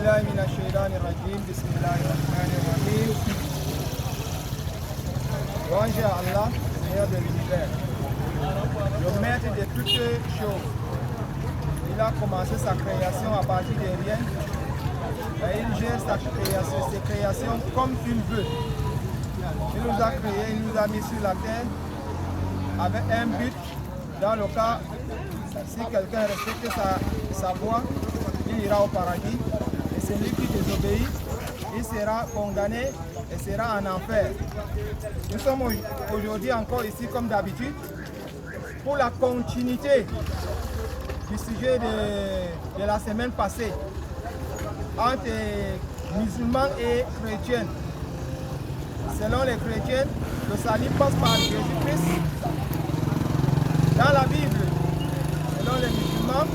billahi minash shaitanir rajim. Bismillahir rahmanir rahim. Louange à Allah, Seigneur de l'univers, le maître de toutes choses. Il a commencé sa création à partir de rien. Et il gère ses créations comme il veut. Il nous a créés, il nous a mis sur la terre avec un but. Dans le cas, si quelqu'un respecte sa voie, il ira au paradis. Et celui qui désobéit, il sera condamné et sera en enfer. Nous sommes aujourd'hui encore ici comme d'habitude pour la continuité du sujet de la semaine passée entre musulmans et chrétiens. Selon les chrétiens, le salut passe par Jésus-Christ. Dans la Bible, selon les musulmans,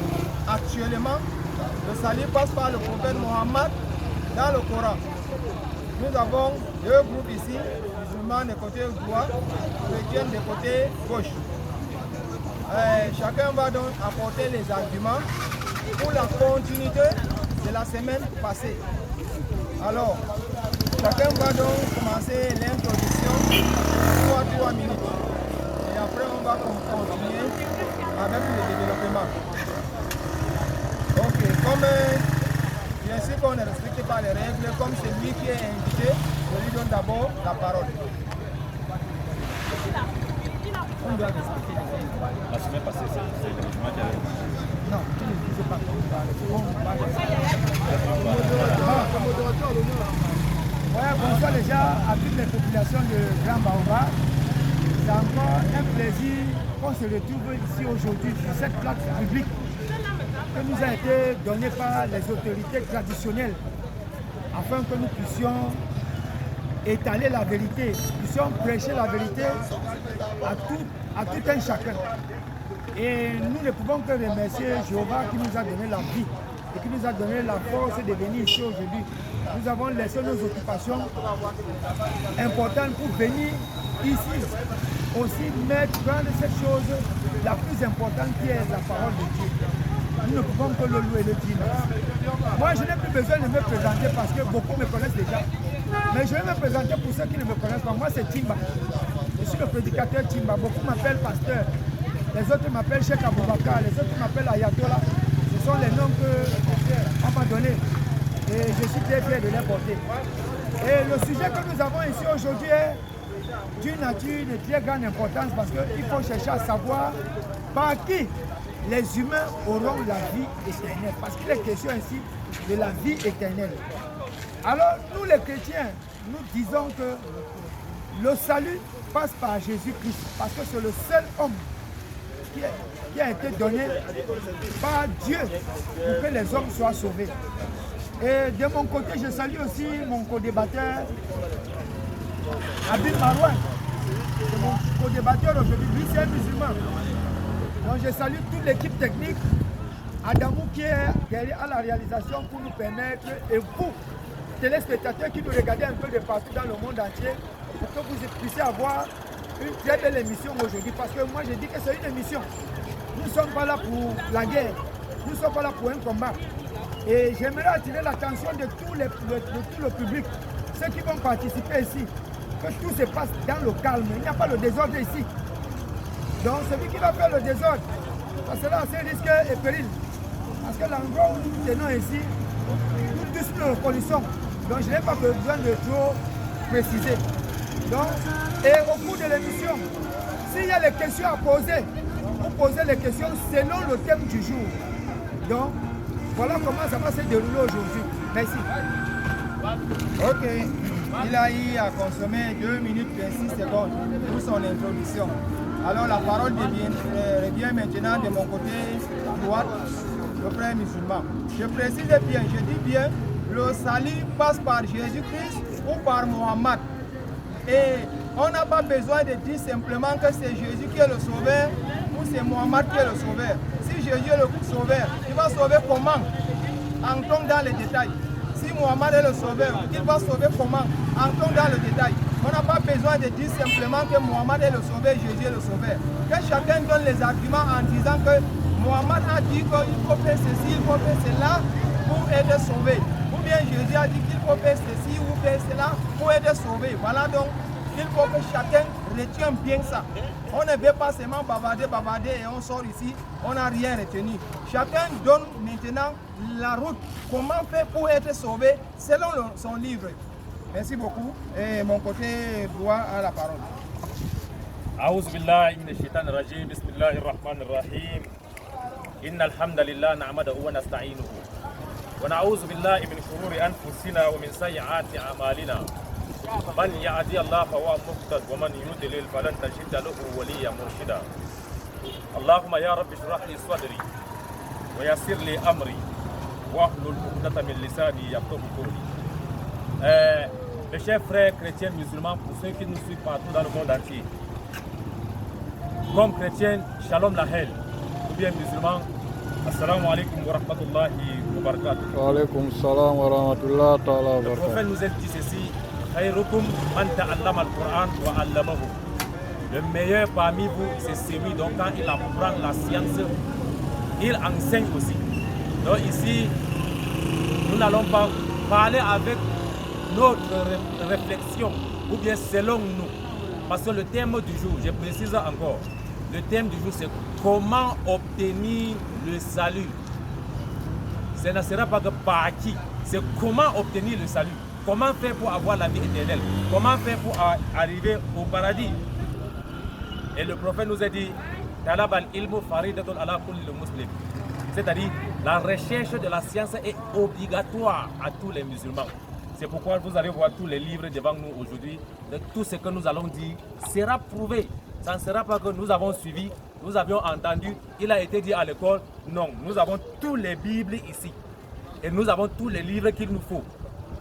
actuellement, le salut passe par le prophète Mohammed dans le Coran. Nous avons deux groupes ici, musulmans du côté droit, chrétiens du côté gauche. Chacun va donc apporter les arguments pour la continuité de la semaine passée. Alors, chacun va donc commencer l'introduction pour 3 minutes. Et après, on va continuer avec le développement. Ok, comme bien sûr qu'on ne respecte pas les règles, comme c'est lui qui est invité, je lui donne d'abord la parole. On doit respecter les règles. La semaine passée, c'est le jugement qui avait... Non, tu ne disais pas qu'on va bonsoir déjà à toutes les populations de Grand Baobab. C'est encore un plaisir qu'on se retrouve ici aujourd'hui sur cette place publique qui nous a été donnée par les autorités traditionnelles afin que nous puissions étaler la vérité, puissions prêcher la vérité à tout un chacun. Et nous ne pouvons que remercier Jéhovah qui nous a donné la vie et qui nous a donné la force de venir ici aujourd'hui. Nous avons laissé nos occupations importantes pour venir ici aussi prendre cette chose la plus importante qui est la parole de Dieu. Nous ne pouvons que le louer et le dire. Moi, je n'ai plus besoin de me présenter parce que beaucoup me connaissent déjà. Mais je vais me présenter pour ceux qui ne me connaissent pas. Moi, c'est Timba. Je suis le prédicateur Timba. Beaucoup m'appellent pasteur. Les autres m'appellent Cheikh Aboubakar. Les autres m'appellent Ayatollah. Ce sont les noms qu'on m'a donnés. Et je suis très fier de les porter. Et le sujet que nous avons ici aujourd'hui est d'une nature de très grande importance parce qu'il faut chercher à savoir par qui les humains auront la vie éternelle. Parce qu'il est question ici de la vie éternelle. Alors, nous les chrétiens, nous disons que le salut passe par Jésus-Christ. Parce que c'est le seul homme qui a été donné par Dieu pour que les hommes soient sauvés. Et de mon côté, je salue aussi mon co-débatteur, Abdel Marouane. C'est mon co-débatteur aujourd'hui. Lui, c'est un musulman. Donc, je salue toute l'équipe technique, Adamou qui est derrière à la réalisation pour nous permettre, et vous, téléspectateurs qui nous regardez un peu de partout dans le monde entier, pour que vous puissiez avoir une très belle émission aujourd'hui. Parce que moi, je dis que c'est une émission. Nous ne sommes pas là pour la guerre. Nous ne sommes pas là pour un combat. Et j'aimerais attirer l'attention de tout le public, ceux qui vont participer ici, que tout se passe dans le calme. Il n'y a pas le désordre ici. Donc celui qui va faire le désordre, ça sera assez risqué et péril. Parce que l'endroit où nous tenons ici, nous tous nous le connaissons. Donc je n'ai pas besoin de trop préciser. Donc, et au cours de l'émission, s'il y a des questions à poser, vous posez les questions selon le thème du jour. Donc, voilà comment ça va se dérouler aujourd'hui. Merci. Ok. Il a eu à consommer 2 minutes 26 secondes pour son introduction. Alors la parole revient maintenant de mon côté droit, le frère musulman. Je précise bien, je dis bien, le salut passe par Jésus-Christ ou par Mohammed. Et on n'a pas besoin de dire simplement que c'est Jésus qui est le sauveur ou c'est Mohammed qui est le sauveur. Si Jésus est le sauveur, il va sauver comment? Entrons dans les détails. Si Mohammed est le sauveur, il va sauver comment? Entrons dans le détail. On n'a pas besoin de dire simplement que Mohammed est le sauveur, Jésus est le sauveur. Que chacun donne les arguments en disant que Mohammed a dit qu'il faut faire ceci, il faut faire cela pour être sauvé. Ou bien Jésus a dit qu'il faut faire ceci ou faire cela pour être sauvé. Voilà donc, il faut que chacun retienne bien ça. On ne veut pas seulement bavarder et on sort ici, on n'a rien retenu. Chacun donne maintenant la route, comment faire pour être sauvé selon son livre. Merci beaucoup. Et mon côté droit à la parole. أعوذ بالله من الشيطان الرجيم بسم الله الرحمن الرحيم إن الحمد لله نحمده ونستعينه ونعوذ بالله من شرور أنفسنا ومن سيئات أعمالنا من يهدي الله فهو مهتد ومن يضلل فلن تجد له وليا مرشدا اللهم يا رب اشرح لي صدري ويسر لي أمري واحلل عقدة من لساني يفقهوا قولي. Mes chers frères chrétiens musulmans, pour ceux qui nous suivent partout dans le monde entier, comme chrétien, shalom lahel, ou bien musulman, assalamu alaikum wa rahmatullahi wa barakatuh. Wa alaikum salam wa rahmatullahi ta'ala wa Le prophète barakatuh. nous a dit ceci, khayrukum man ta'allama al-Qur'an wa 'allamahu. Le meilleur parmi vous, c'est celui dont quand il apprend la science, il enseigne aussi. Donc ici, nous n'allons pas parler avec notre réflexion, ou bien selon nous. Parce que le thème du jour, je précise encore, le thème du jour c'est comment obtenir le salut. Ce ne sera pas que par qui, c'est comment obtenir le salut. Comment faire pour avoir la vie éternelle. Comment faire pour arriver au paradis. Et le prophète nous a dit, c'est-à-dire la recherche de la science est obligatoire à tous les musulmans. C'est pourquoi vous allez voir tous les livres devant nous aujourd'hui. Tout ce que nous allons dire sera prouvé. Ça ne sera pas que nous avons suivi, nous avions entendu, il a été dit à l'école. Non, nous avons tous les Bibles ici. Et nous avons tous les livres qu'il nous faut.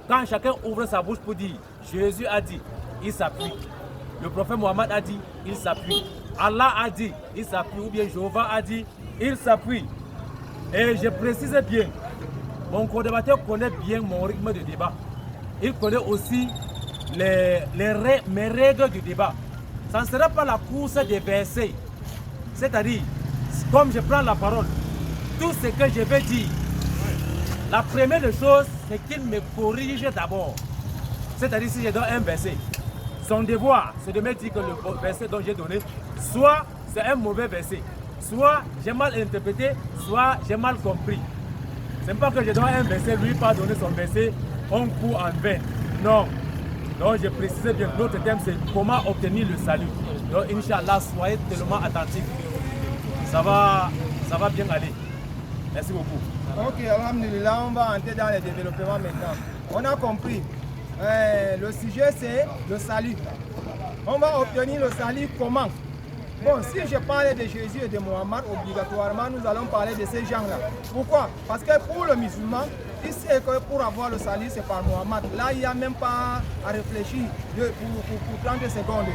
Quand chacun ouvre sa bouche pour dire, Jésus a dit, il s'appuie. Le prophète Mohammed a dit, il s'appuie. Allah a dit, il s'appuie. Ou bien Jéhovah a dit, il s'appuie. Et je précise bien, mon co-débatteur connaît bien mon rythme de débat. Il connaît aussi mes règles du débat. Ça ne sera pas la course des versets. C'est-à-dire, comme je prends la parole, tout ce que je vais dire, la première chose, c'est qu'il me corrige d'abord. C'est-à-dire, si je donne un verset, son devoir, c'est de me dire que le verset dont j'ai donné, soit c'est un mauvais verset, soit j'ai mal interprété, soit j'ai mal compris. Ce n'est pas que je donne un verset, lui pas donner son verset, on court en vain. Non. Donc je précise bien, notre thème c'est comment obtenir le salut. Donc Inch'Allah, soyez tellement attentifs. Ça va bien aller. Merci beaucoup. Ok, alhamdulillah, on va entrer dans les développements maintenant. On a compris. Le sujet c'est le salut. On va obtenir le salut comment? Bon, si je parlais de Jésus et de Mohammed, obligatoirement, nous allons parler de ces gens-là. Pourquoi? Parce que pour le musulman, il sait que pour avoir le salut, c'est par Mohammed. Là, il n'y a même pas à réfléchir pour 30 secondes.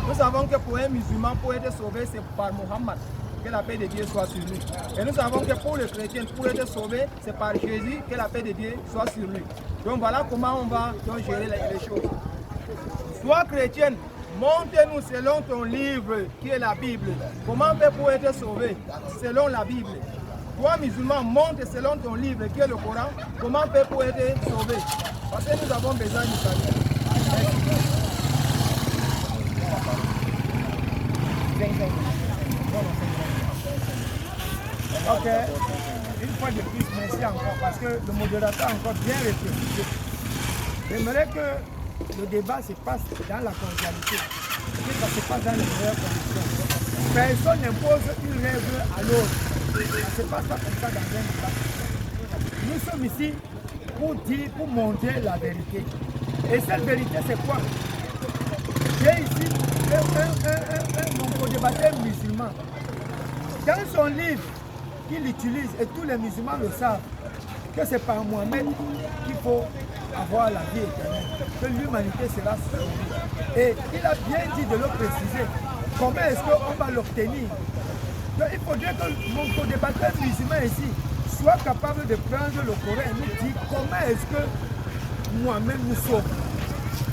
Nous savons que pour un musulman, pour être sauvé, c'est par Mohammed. Que la paix de Dieu soit sur lui. Et nous savons que pour le chrétien, pour être sauvé, c'est par Jésus, que la paix de Dieu soit sur lui. Donc voilà comment on va donc gérer les choses. Toi, chrétienne, montre-nous selon ton livre qui est la Bible. Comment faire pour être sauvé selon la Bible? Toi, musulman, montre selon ton livre qui est le Coran. Comment faire pour être sauvé? Parce que nous avons besoin du salut. Ok, une fois de plus, merci encore parce que le modérateur a encore bien réfléchi. J'aimerais que le débat se passe dans la convivialité, que ça se passe dans les meilleures conditions. Personne n'impose une règle à l'autre. Ça ne se passe pas comme ça dans un débat. Nous sommes ici pour dire, pour montrer la vérité. Et cette vérité, c'est quoi? J'ai ici mon co-débatteur musulman. Dans son livre, qu'il utilise, et tous les musulmans le savent, que c'est par Mohammed qu'il faut avoir la vie éternelle, que l'humanité sera sauvée. Et il a bien dit de le préciser. Comment est-ce qu'on va l'obtenir? Donc il faudrait que mon co-débatteur musulman ici soit capable de prendre le Coran et nous dire comment est-ce que Mohammed nous sauve.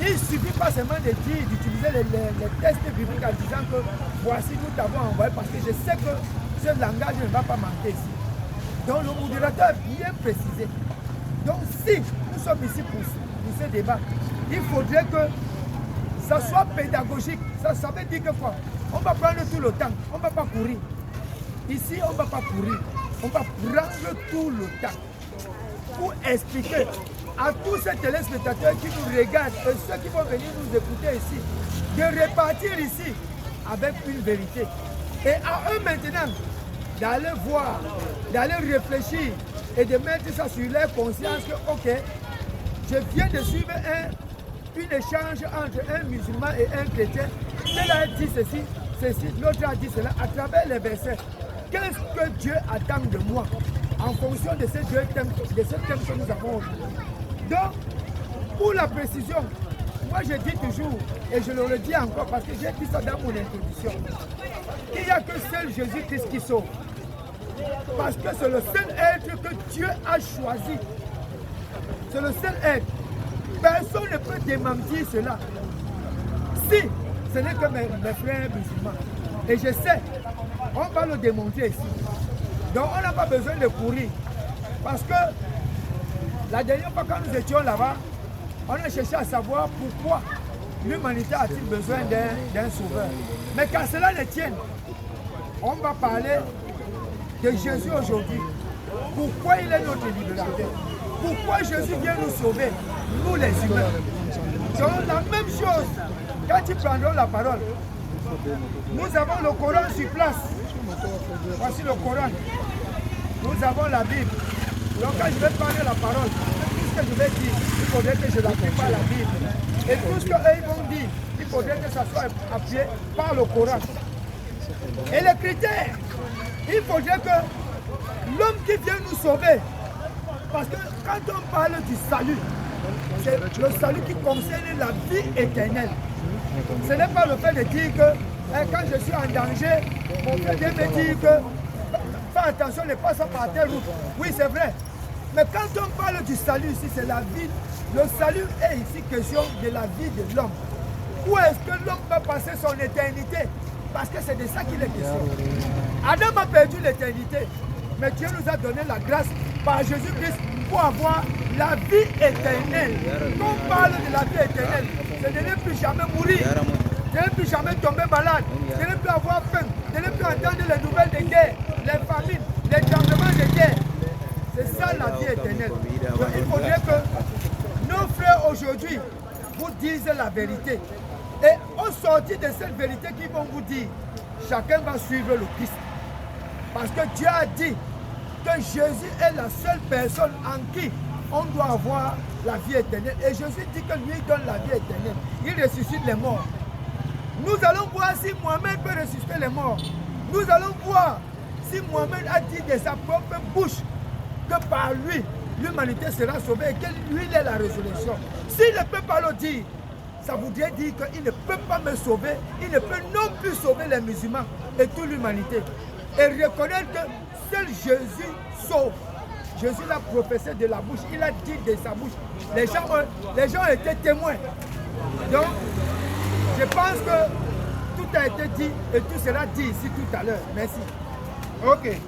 Il ne suffit pas seulement de dire, d'utiliser les textes bibliques en disant que voici nous t'avons envoyé, parce que je sais que ce langage ne va pas manquer ici. Donc le modérateur a bien précisé Donc si nous sommes ici pour ce débat, il faudrait que ça soit pédagogique. Ça veut dire que quoi? On va prendre tout le temps, on ne va pas courir. Ici, on ne va pas courir, on va prendre tout le temps pour expliquer à tous ces téléspectateurs qui nous regardent et ceux qui vont venir nous écouter ici, de repartir ici avec une vérité. Et à eux maintenant d'aller voir, d'aller réfléchir et de mettre ça sur leur conscience que, ok, je viens de suivre un échange entre un musulman et un chrétien. L'un a dit ceci, l'autre a dit cela à travers les versets. Qu'est-ce que Dieu attend de moi en fonction de ces deux thèmes, que nous avons aujourd'hui? Donc, pour la précision, moi je dis toujours, et je le redis encore parce que j'ai dit ça dans mon introduction, il n'y a que seul Jésus-Christ qui sauve. Parce que c'est le seul être que Dieu a choisi. C'est le seul être. Personne ne peut démentir cela. Si ce n'est que mes frères musulmans. Et je sais, on va le démontrer ici. Donc on n'a pas besoin de courir. Parce que la dernière fois quand nous étions là-bas, on a cherché à savoir pourquoi l'humanité a-t-il besoin d'un sauveur. Mais qu'à cela ne tienne, on va parler de Jésus aujourd'hui. Pourquoi il est notre libérateur? Pourquoi Jésus vient nous sauver, nous les humains? Donc la même chose, quand ils prendront la parole, nous avons le Coran sur place. Voici le Coran. Nous avons la Bible. Donc quand je vais prendre la parole, tout ce que je vais dire, il faudrait que je l'appuie par la Bible. Et tout ce qu'eux vont dire, il faudrait que ça soit appuyé par le Coran. Et les critères, il faudrait que l'homme qui vient nous sauver, parce que quand on parle du salut, c'est le salut qui concerne la vie éternelle. Ce n'est pas le fait de dire que quand je suis en danger, mon frère vient me dire que fais attention, ne passe pas par telle route. Oui, c'est vrai. Mais quand on parle du salut ici, c'est la vie. Le salut est ici question de la vie de l'homme. Où est-ce que l'homme va passer son éternité? Parce que c'est de ça qu'il est question. Adam a perdu l'éternité, mais Dieu nous a donné la grâce par Jésus-Christ pour avoir la vie éternelle. Quand on parle de la vie éternelle, c'est de ne plus jamais mourir, de ne plus jamais tomber malade, de ne plus avoir faim, de ne plus entendre les nouvelles de guerre, les famines, les tremblements de guerre. C'est ça la vie éternelle. Donc il faudrait que nos frères aujourd'hui vous disent la vérité. Et au sortir de cette vérité qu'ils vont vous dire, chacun va suivre le Christ. Parce que Dieu a dit que Jésus est la seule personne en qui on doit avoir la vie éternelle. Et Jésus dit que lui donne la vie éternelle. Il ressuscite les morts. Nous allons voir si Mohamed peut ressusciter les morts. Nous allons voir si Mohamed a dit de sa propre bouche que par lui, l'humanité sera sauvée et que lui, il est la résurrection. S'il ne peut pas le dire, ça voudrait dire qu'il ne peut pas me sauver, il ne peut non plus sauver les musulmans et toute l'humanité. Et reconnaître que seul Jésus sauve. Jésus l'a prophétisé de la bouche, il a dit de sa bouche. Les gens étaient témoins. Donc, je pense que tout a été dit et tout sera dit ici tout à l'heure. Merci. Ok.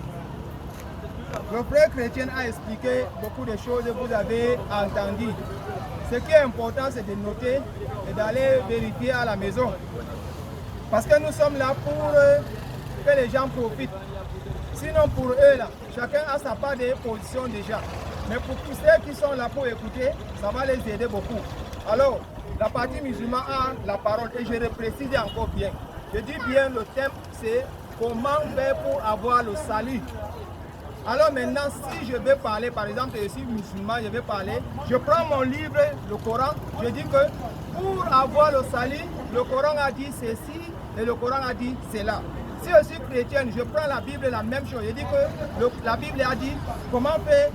Le frère chrétien a expliqué beaucoup de choses, vous avez entendu. Ce qui est important, c'est de noter et d'aller vérifier à la maison. Parce que nous sommes là pour que les gens profitent. Sinon, pour eux, là, chacun a sa part de position déjà. Mais pour tous ceux qui sont là pour écouter, ça va les aider beaucoup. Alors, la partie musulmane a la parole et je le précise encore bien. Je dis bien, le thème, c'est comment faire pour avoir le salut. Alors maintenant, si je vais parler, par exemple, je suis musulman, je vais parler, je prends mon livre, le Coran, je dis que pour avoir le salut, le Coran a dit ceci et le Coran a dit cela. Si je suis chrétienne, je prends la Bible, la même chose. Je dis que la Bible a dit comment faire,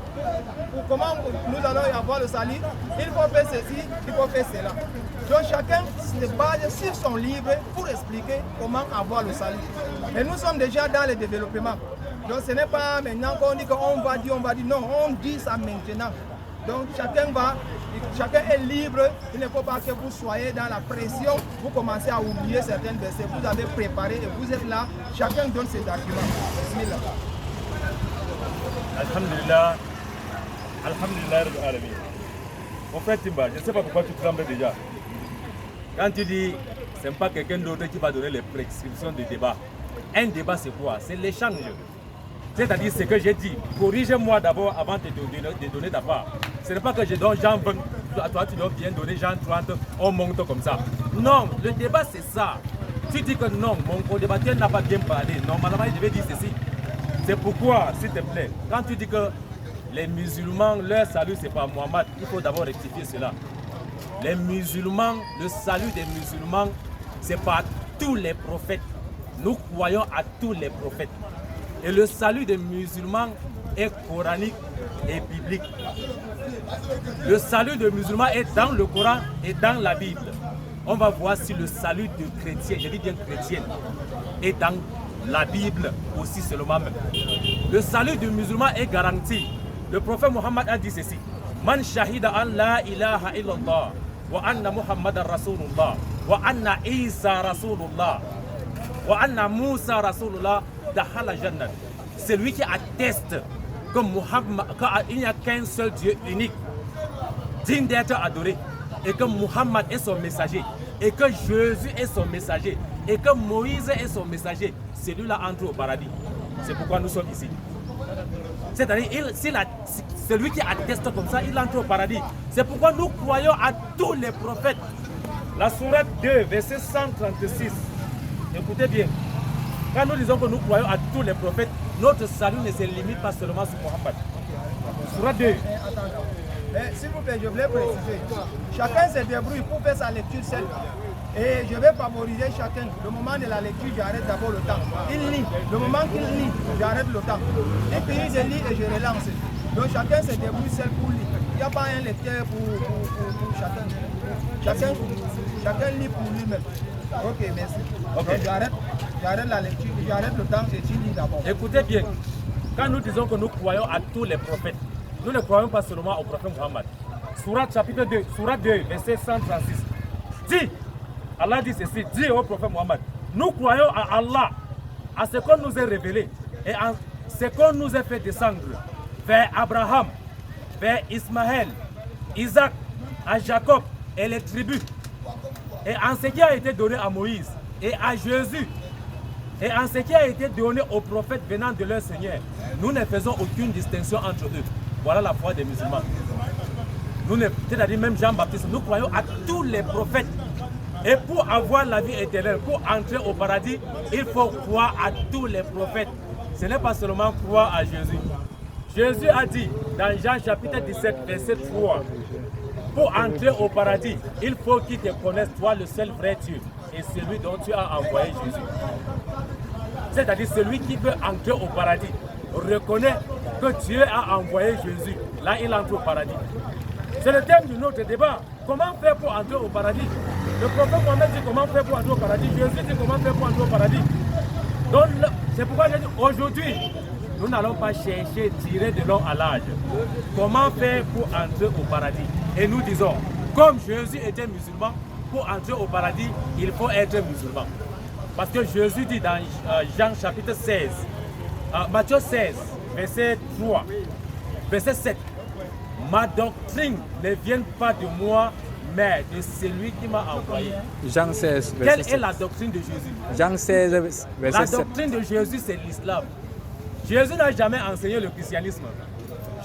comment nous allons avoir le salut. Il faut faire ceci, il faut faire cela. Donc chacun se base sur son livre pour expliquer comment avoir le salut. Et nous sommes déjà dans le développement. Donc ce n'est pas maintenant qu'on dit qu'on va dire, non, on dit ça maintenant. Donc chacun est libre, il ne faut pas que vous soyez dans la pression, vous commencez à oublier certaines versets, vous avez préparé et vous êtes là, chacun donne ses arguments. Alhamdulillah, Alhamdulillah Rabbil Alamin. Mon frère Timba, je ne sais pas pourquoi tu trembles déjà. Quand tu dis, ce n'est pas quelqu'un d'autre qui va donner les prescriptions du débat. Un débat, c'est quoi? C'est l'échange. C'est-à-dire ce que j'ai dit. Corrige-moi d'abord avant de donner ta part. Ce n'est pas que je donne Jean 20, toi tu dois bien donner Jean 30, on monte comme ça. Non, le débat c'est ça. Tu dis que non, mon co-débatteur n'a pas bien parlé. Normalement, il devait dire ceci. C'est pourquoi, s'il te plaît, quand tu dis que les musulmans, leur salut, c'est pas Mohammed, il faut d'abord rectifier cela. Les musulmans, le salut des musulmans, c'est pas tous les prophètes. Nous croyons à tous les prophètes. Et le salut des musulmans est coranique et biblique. Le salut des musulmans est dans le Coran et dans la Bible. On va voir si le salut de chrétiens, je dis bien chrétienne, est dans la Bible aussi seulement même. Le salut du musulman est garanti. Le prophète Mohammed a dit ceci. Man shahida an la ilaha illallah wa anna Muhammadan Rasulullah wa anna Isa Rasulullah wa anna Musa Rasulullah dahala jannat. C'est lui qui atteste que qu'il n'y a qu'un seul Dieu unique, digne d'être adoré, et que Muhammad est son messager, et que Jésus est son messager, et que Moïse est son messager. Celui-là entre au paradis. C'est pourquoi nous sommes ici. C'est-à-dire, celui qui atteste comme ça, il entre au paradis. C'est pourquoi nous croyons à tous les prophètes. La sourate 2, verset 136. Écoutez bien. Quand nous disons que nous croyons à tous les prophètes, notre salut ne se limite pas seulement sur Mohammed. Sourate 2. S'il vous plaît, je voulais préciser. Chacun se débrouille pour faire sa lecture seule. Et je vais favoriser chacun. Le moment de la lecture, j'arrête d'abord le temps. Il lit. Le moment qu'il lit, j'arrête le temps. Et puis je lis et je relance. Donc chacun se débrouille seul pour lire. Il n'y a pas un lecteur pour chacun. Chacun lit pour lui-même. Ok, merci. Okay. J'arrête la lecture, j'arrête le temps et tu lis d'abord. Écoutez bien. Quand nous disons que nous croyons à tous les prophètes, nous ne croyons pas seulement au prophète Mohammed. Sourate chapitre 2, Sourate 2, verset 136. Dis, Allah dit ceci, dis au prophète Mohammed, nous croyons à Allah, à ce qu'on nous est révélé et à ce qu'on nous a fait descendre vers Abraham, vers Ismaël, Isaac, à Jacob et les tribus, et en ce qui a été donné à Moïse et à Jésus, et en ce qui a été donné aux prophètes venant de leur Seigneur. Nous ne faisons aucune distinction entre eux. Voilà la foi des musulmans. C'est-à-dire même Jean-Baptiste, nous croyons à tous les prophètes. Et pour avoir la vie éternelle, pour entrer au paradis, il faut croire à tous les prophètes. Ce n'est pas seulement croire à Jésus. Jésus a dit dans Jean chapitre 17, verset 3, pour entrer au paradis, il faut qu'ils te connaissent, toi le seul vrai Dieu, et celui dont tu as envoyé Jésus. C'est-à-dire celui qui veut entrer au paradis, reconnaît que Dieu a envoyé Jésus. Là, il entre au paradis. C'est le thème de notre débat. Comment faire pour entrer au paradis? Le prophète Mohammed dit comment faire pour entrer au paradis. Jésus dit comment faire pour entrer au paradis. Donc, c'est pourquoi je dis aujourd'hui, nous n'allons pas chercher, tirer de long à large. Comment faire pour entrer au paradis? Et nous disons, comme Jésus était musulman, pour entrer au paradis, il faut être musulman. Parce que Jésus dit dans Jean chapitre 16, Matthieu 16, verset 3, verset 7, ma doctrine ne vient pas de moi, mais de celui qui m'a envoyé. Jean 16, verset Quelle 7. est la doctrine de Jésus? Jean 16, verset La 7. doctrine de Jésus, c'est l'islam. Jésus n'a jamais enseigné le christianisme.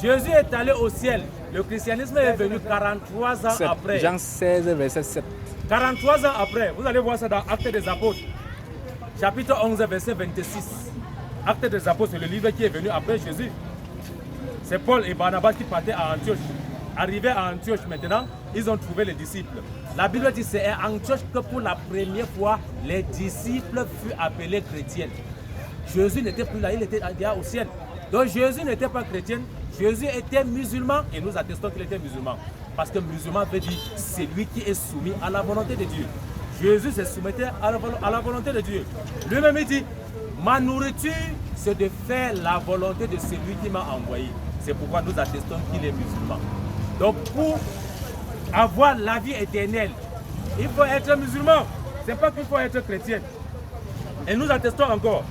Jésus est allé au ciel. Le christianisme est venu 43 ans 7. après. Jean 16, verset 7. 43 ans après, vous allez voir ça dans Actes des Apôtres, chapitre 11, verset 26. Actes des Apôtres, c'est le livre qui est venu après Jésus. C'est Paul et Barnabas qui partaient à Antioche. Arrivés à Antioche maintenant, ils ont trouvé les disciples. La Bible dit que c'est à Antioche que pour la première fois, les disciples furent appelés chrétiens. Jésus n'était plus là, il était déjà au ciel. Donc Jésus n'était pas chrétien, Jésus était musulman et nous attestons qu'il était musulman. Parce que musulman veut dire c'est lui qui est soumis à la volonté de Dieu. Jésus se soumettait à la volonté de Dieu. Lui-même il dit, ma nourriture c'est de faire la volonté de celui qui m'a envoyé. C'est pourquoi nous attestons qu'il est musulman. Donc pour avoir la vie éternelle, il faut être musulman. Ce n'est pas qu'il faut être chrétien. Et nous attestons encore.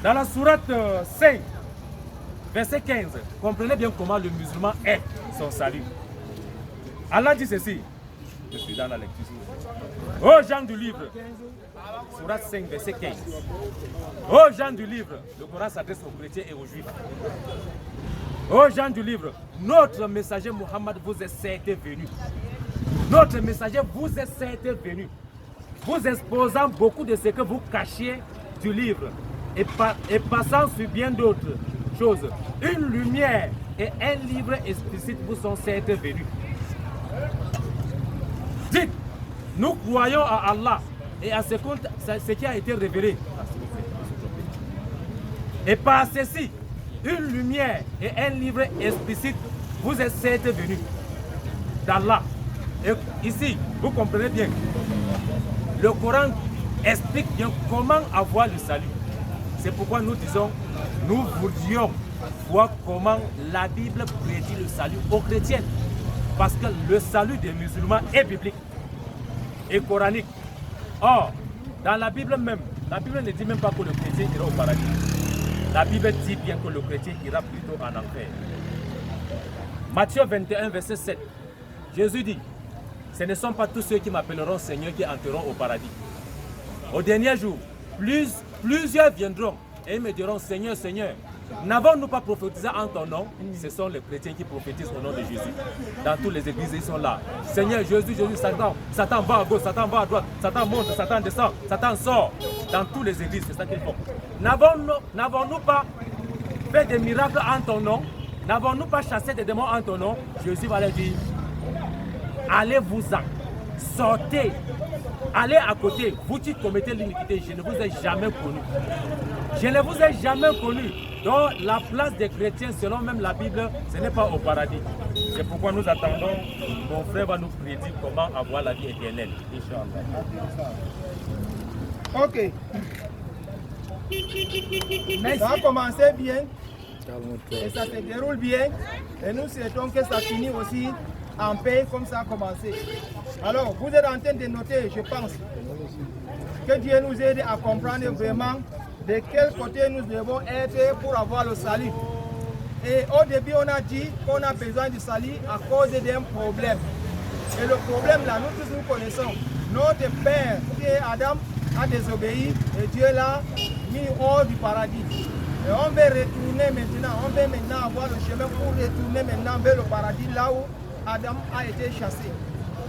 Dans la sourate 5, verset 15. Comprenez bien comment le musulman est son salut. Allah dit ceci. Je suis dans la lecture. Ô gens du livre, Sourate 5, verset 15. Ô gens du livre, le Coran s'adresse aux chrétiens et aux juifs. Ô gens du livre, notre messager Mohammed vous est certes venu. Notre messager vous est certes venu, vous exposant beaucoup de ce que vous cachiez du livre et passant sur bien d'autres choses. Une lumière et un livre explicite vous sont certes venus. Dites, nous croyons à Allah et à ce qui a été révélé. Et par ceci, une lumière et un livre explicite vous est certes venu d'Allah. Et ici, vous comprenez bien, le Coran explique bien comment avoir le salut. C'est pourquoi nous disons, nous voulions voir comment la Bible prédit le salut aux chrétiens. Parce que le salut des musulmans est biblique et coranique. Or, dans la Bible même, la Bible ne dit même pas que le chrétien ira au paradis. La Bible dit bien que le chrétien ira plutôt en enfer. Matthieu 21, verset 7. Jésus dit, ce ne sont pas tous ceux qui m'appelleront Seigneur qui entreront au paradis. Au dernier jour, plusieurs viendront et me diront, Seigneur, Seigneur, n'avons-nous pas prophétisé en ton nom? Ce sont les chrétiens qui prophétisent au nom de Jésus. Dans toutes les églises, ils sont là. Seigneur, Jésus, Jésus, Satan va à gauche, Satan va à droite, Satan monte, Satan descend, Satan sort. Dans toutes les églises, c'est ça qu'ils font. N'avons-nous pas fait des miracles en ton nom? N'avons-nous pas chassé des démons en ton nom? Jésus va leur dire, allez-vous-en, sortez, allez à côté, vous qui commettez l'iniquité, je ne vous ai jamais connu. Je ne vous ai jamais connu. Donc la place des chrétiens, selon même la Bible, ce n'est pas au paradis. C'est pourquoi nous attendons, mon frère va nous prédire comment avoir la vie éternelle. Inch'Allah. Ok. Ça a commencé bien et ça se déroule bien. Et nous souhaitons que ça finisse aussi en paix comme ça a commencé. Alors, vous êtes en train de noter, je pense, que Dieu nous aide à comprendre vraiment de quel côté nous devons être pour avoir le salut. Et au début, on a dit qu'on a besoin du salut à cause d'un problème. Et le problème là, nous tous nous connaissons. Notre père, qui est Adam, a désobéi et Dieu l'a mis hors du paradis. Et on veut retourner maintenant, on veut maintenant avoir le chemin pour retourner maintenant vers le paradis là où Adam a été chassé.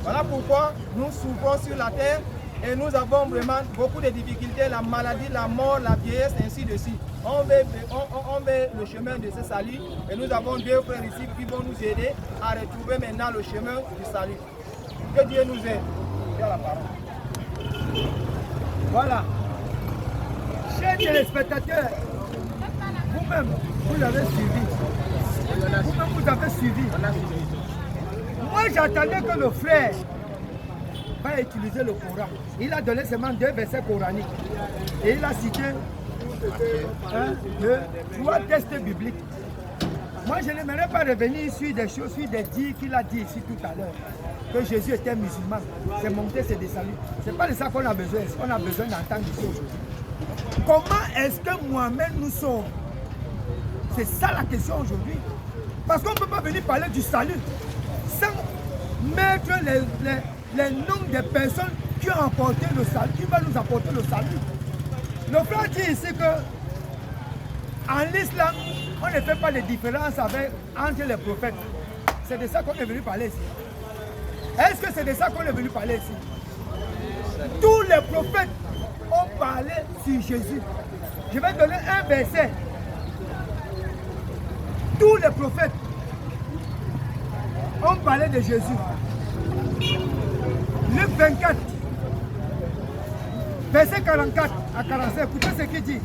Voilà pourquoi nous souffrons sur la terre et nous avons vraiment beaucoup de difficultés, la maladie, la mort, la vieillesse, ainsi de suite. On veut le chemin de ce salut et nous avons deux frères ici qui vont nous aider à retrouver maintenant le chemin du salut. Que Dieu nous aide. Dieu a la parole. Voilà. Chers téléspectateurs, vous-même, vous l'avez suivi. Vous-même, vous avez suivi. Moi, j'attendais que le frère va utiliser le Coran. Il a donné seulement 2 versets coraniques. Et il a cité 1, 2, 3 textes bibliques. Moi, je n'aimerais pas revenir sur des choses, sur des dires qu'il a dit ici tout à l'heure. Que Jésus était musulman. C'est mon texte de salut. Ce n'est pas de ça qu'on a besoin. On a besoin d'entendre ici aujourd'hui. Comment est-ce que Mohamed nous sauve? C'est ça la question aujourd'hui. Parce qu'on ne peut pas venir parler du salut sans mettre les noms des personnes qui ont apporté le salut, qui vont nous apporter le salut. Le frère dit ici que en l'islam, on ne fait pas de différence entre les prophètes. C'est de ça qu'on est venu parler ici. Est-ce que c'est de ça qu'on est venu parler ici? Tous les prophètes ont parlé sur Jésus. Je vais donner un verset. Tous les prophètes ont parlé de Jésus. Luc 24, verset 44 à 45. Écoutez ce qu'il dit.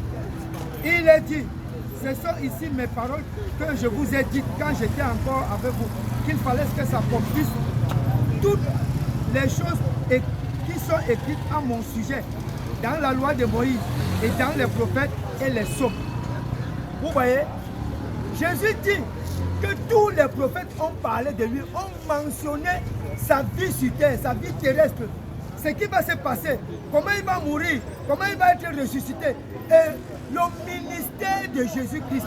Il est dit, ce sont ici mes paroles que je vous ai dites quand j'étais encore avec vous, qu'il fallait que ça accomplisse toutes les choses qui sont écrites à mon sujet dans la loi de Moïse et dans les prophètes et les psaumes. Vous voyez, Jésus dit que tous les prophètes ont parlé de lui, ont mentionné sa vie sur terre, sa vie terrestre, ce qui va se passer, comment il va mourir, comment il va être ressuscité, et le ministère de Jésus-Christ.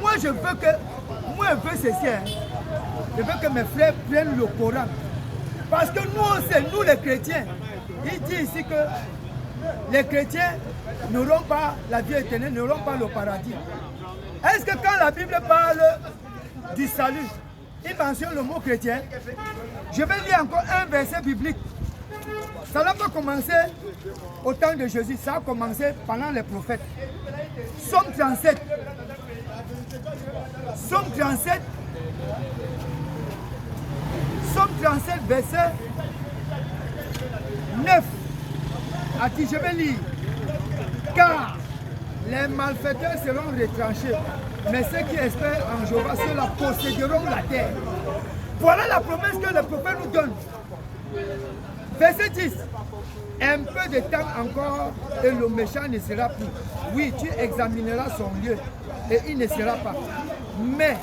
Moi, je veux ceci. Hein. Je veux que mes frères prennent le Coran. Parce que nous les chrétiens, il dit ici que les chrétiens n'auront pas la vie éternelle, n'auront pas le paradis. Est-ce que quand la Bible parle du salut, il mentionne le mot chrétien? Je vais lire encore un verset biblique. Ça n'a pas commencé au temps de Jésus, ça a commencé pendant les prophètes. Psaume 37. Psaume 37. Psaume 37, verset 9. A dit, je vais lire. Car les malfaiteurs seront retranchés, mais ceux qui espèrent en Jéhovah, ceux-là posséderont la terre. Voilà la promesse que le prophète nous donne. Verset 10. Un peu de temps encore et le méchant ne sera plus. Oui, tu examineras son lieu et il ne sera pas. Mais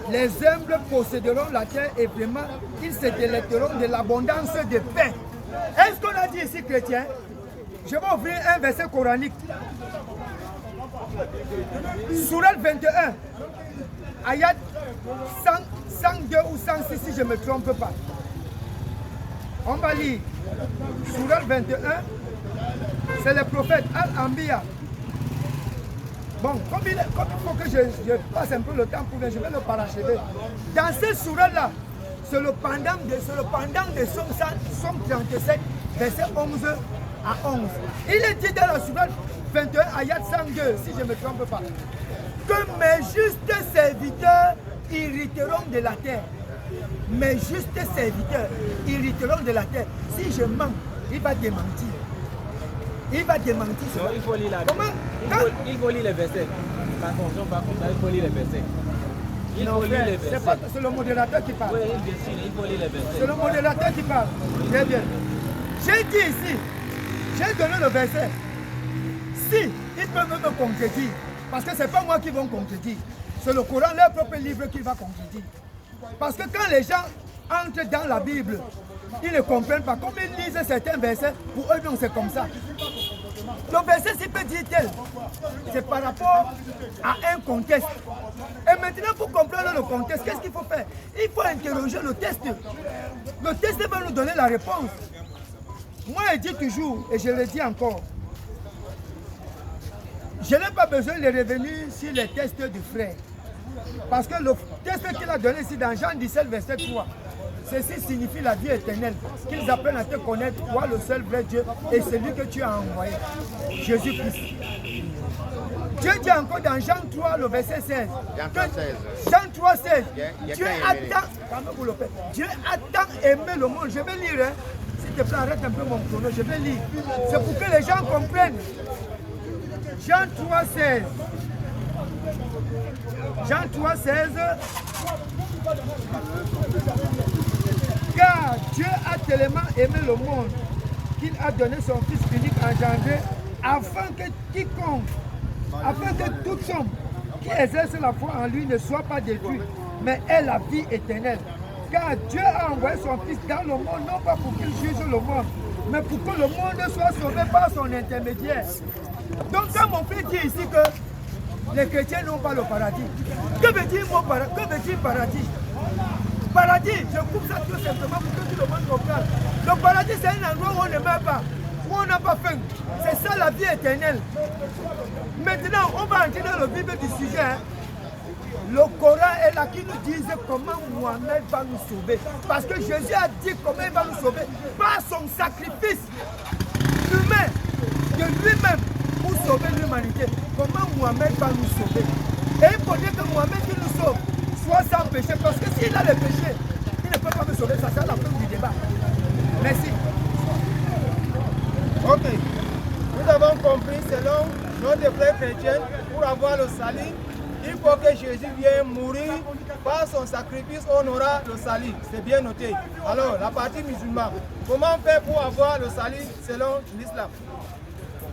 les humbles posséderont la terre et vraiment ils se délecteront de l'abondance de paix. Est-ce qu'on a dit ici chrétien? Je vais ouvrir un verset coranique. Sourate 21, ayat 102 ou 106 si je ne me trompe pas. On va lire. Sourate 21, c'est le prophète Al-Anbiya. Bon, comme il faut que je passe un peu le temps pour je vais le parachever. Dans ce sourate-là, c'est le pendant de Somme 37, verset 11 à 11. Il est dit dans la sourate 21, ayat 102, si je ne me trompe pas, que mes justes serviteurs hériteront de la terre. Mes justes serviteurs hériteront de la terre. Si je mens, il va démentir. Il va démentir. Non, il faut lire la Comment? Il faut lire les versets. Pas comme ça, il faut lire les versets. Il Non, faut lire les versets. c'est le modérateur qui parle. Oui, bien sûr, il faut lire les versets. C'est le modérateur qui parle. Très bien. J'ai dit ici, j'ai donné le verset. Si ils peuvent me contredire, parce que ce n'est pas moi qui vais contredire, c'est le Coran, leur propre livre qui va contredire. Parce que quand les gens entrent dans la Bible, ils ne comprennent pas. Comme ils lisent certains versets, pour eux, non, c'est comme ça. Le verset, s'il peut dire tel, c'est par rapport à un contexte. Et maintenant, pour comprendre le contexte, qu'est-ce qu'il faut faire? Il faut interroger le texte. Le texte va nous donner la réponse. Moi, je dis toujours, et je le dis encore, je n'ai pas besoin de revenir sur les tests du frère. Parce que le test qu'il a donné ici dans Jean 17, verset 3, ceci signifie la vie éternelle, qu'ils apprennent à te connaître, toi le seul vrai Dieu, et celui que tu as envoyé, Jésus-Christ. Dieu dit encore dans Jean 3, le verset 16. Jean 3, 16. Dieu a tant aimé le monde. Je vais lire, hein. S'il te plaît, arrête un peu mon chrono, je vais lire. C'est pour que les gens comprennent. Jean 3, 16. Jean 3, 16. Car Dieu a tellement aimé le monde qu'il a donné son Fils unique engendré afin que tout homme qui exerce la foi en lui ne soit pas détruit, mais ait la vie éternelle. Car Dieu a envoyé son Fils dans le monde, non pas pour qu'il juge le monde, mais pour que le monde soit sauvé par son intermédiaire. Donc quand mon frère dit ici que les chrétiens n'ont pas le paradis, que veut dire paradis? Paradis, je coupe ça tout simplement pour que tout le monde comprenne. Le paradis, c'est un endroit où on ne meurt pas, où on n'a pas faim. C'est ça la vie éternelle. Maintenant, on va entrer dans le vif du sujet. Hein. Le Coran est là qui nous dit comment Mohamed va nous sauver. Parce que Jésus a dit comment il va nous sauver par son sacrifice humain de lui-même pour sauver l'humanité. Comment Mohamed va nous sauver? Et il faut dire que Mohamed qui nous sauve soit sans péché. Parce que s'il a le péché, il ne peut pas me sauver. Ça sera la fin du débat. Merci. Ok. Nous avons compris, selon notre frère chrétien, pour avoir le salut, il faut que Jésus vienne mourir. Par son sacrifice, on aura le salut. C'est bien noté. Alors, la partie musulmane, comment faire pour avoir le salut selon l'islam?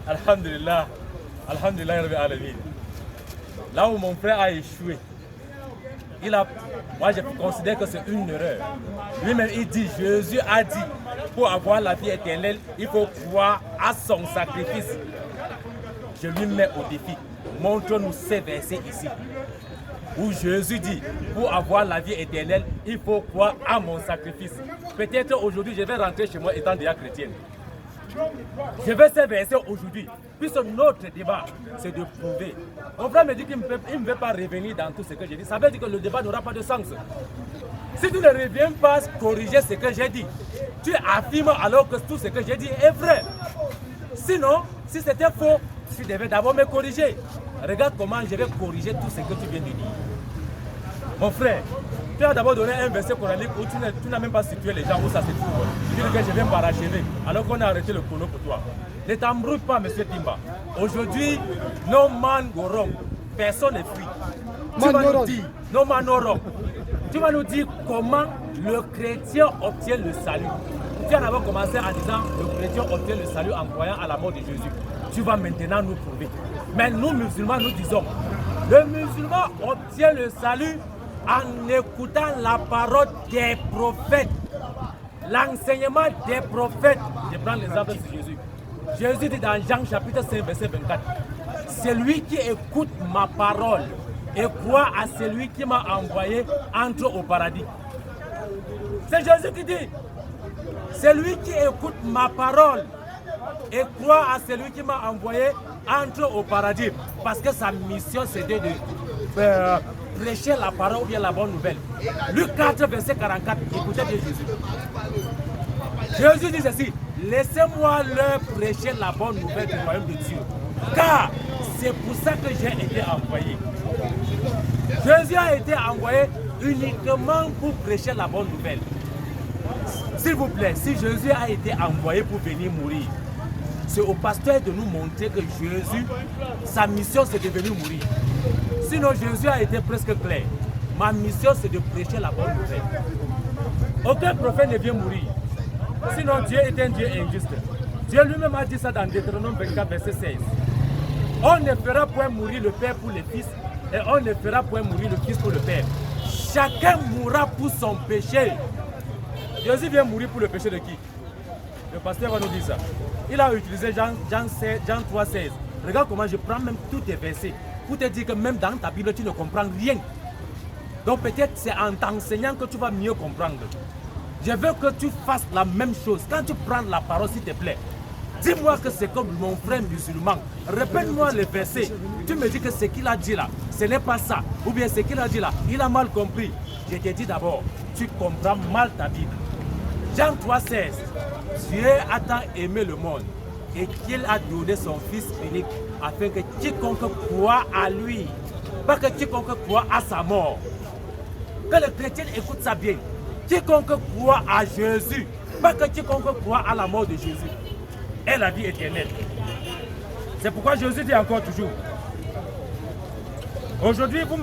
Alhamdulillah. Alhamdulillah Rabbil Alamin. Là où mon frère a échoué, moi je considère que c'est une erreur. Lui-même il dit, Jésus a dit, pour avoir la vie éternelle, il faut croire à son sacrifice. Je lui mets au défi. Montre-nous ces versets ici. où Jésus dit, pour avoir la vie éternelle, il faut croire à mon sacrifice. Peut-être aujourd'hui, je vais rentrer chez moi étant déjà chrétienne. Je vais ces versets aujourd'hui, puisque notre débat, c'est de prouver. Mon frère me dit qu'il ne veut pas revenir dans tout ce que j'ai dit. Ça veut dire que le débat n'aura pas de sens. Si tu ne reviens pas corriger ce que j'ai dit, tu affirmes alors que tout ce que j'ai dit est vrai. Sinon, si c'était faux, tu devais d'abord me corriger. Regarde comment je vais corriger tout ce que tu viens de dire. Mon frère, tu as d'abord donné un verset coranique où tu n'as même pas situé les gens où ça se trouve. Tu dis que je viens parachever alors qu'on a arrêté le chrono pour toi. Ne t'embrouille pas, monsieur Timba. Aujourd'hui, no man go wrong. Personne n'est free. Tu vas nous dire, no man no wrong. Tu vas nous dire comment le chrétien obtient le salut. Tu en avais commencé en disant le chrétien obtient le salut en croyant à la mort de Jésus. Tu vas maintenant nous prouver. Mais nous, musulmans, nous disons, le musulman obtient le salut en écoutant la parole des prophètes, l'enseignement des prophètes. Je prends l'exemple de Jésus. Jésus dit dans Jean chapitre 5, verset 24, celui qui écoute ma parole et croit à celui qui m'a envoyé entre au paradis. C'est Jésus qui dit, celui qui écoute ma parole et croit à celui qui m'a envoyé entre au paradis. Parce que sa mission c'était de prêcher la parole ou bien la bonne nouvelle. Luc 4, verset 44, écoutez bien Jésus. Jésus dit ceci, laissez-moi leur prêcher la bonne nouvelle du royaume de Dieu. Car c'est pour ça que j'ai été envoyé. Jésus a été envoyé uniquement pour prêcher la bonne nouvelle. S'il vous plaît, si Jésus a été envoyé pour venir mourir, c'est au pasteur de nous montrer que Jésus, sa mission c'est de venir mourir. Sinon Jésus a été presque clair. Ma mission c'est de prêcher la bonne nouvelle. Aucun prophète ne vient mourir. Sinon Dieu est un Dieu injuste. Dieu lui-même a dit ça dans Deutéronome 24, verset 16. On ne fera point mourir le Père pour le Fils et on ne fera point mourir le Fils pour le Père. Chacun mourra pour son péché. Jésus vient mourir pour le péché de qui? Le pasteur va nous dire ça. Il a utilisé Jean 3, 16. Regarde comment je prends même tous tes versets pour te dire que même dans ta Bible, tu ne comprends rien. Donc peut-être c'est en t'enseignant que tu vas mieux comprendre. Je veux que tu fasses la même chose. Quand tu prends la parole, s'il te plaît, dis-moi que c'est comme mon frère musulman. Répète-moi les versets. Tu me dis que ce qu'il a dit là, ce n'est pas ça. Ou bien ce qu'il a dit là, il a mal compris. Je te dis d'abord, tu comprends mal ta Bible. Jean 3, 16. Dieu a tant aimé le monde et qu'il a donné son Fils unique afin que quiconque croit à lui, pas que quiconque croit à sa mort. Que le chrétien écoute ça bien. Quiconque croit à Jésus, pas que quiconque croit à la mort de Jésus, est la vie éternelle. C'est pourquoi Jésus dit encore toujours, aujourd'hui vous me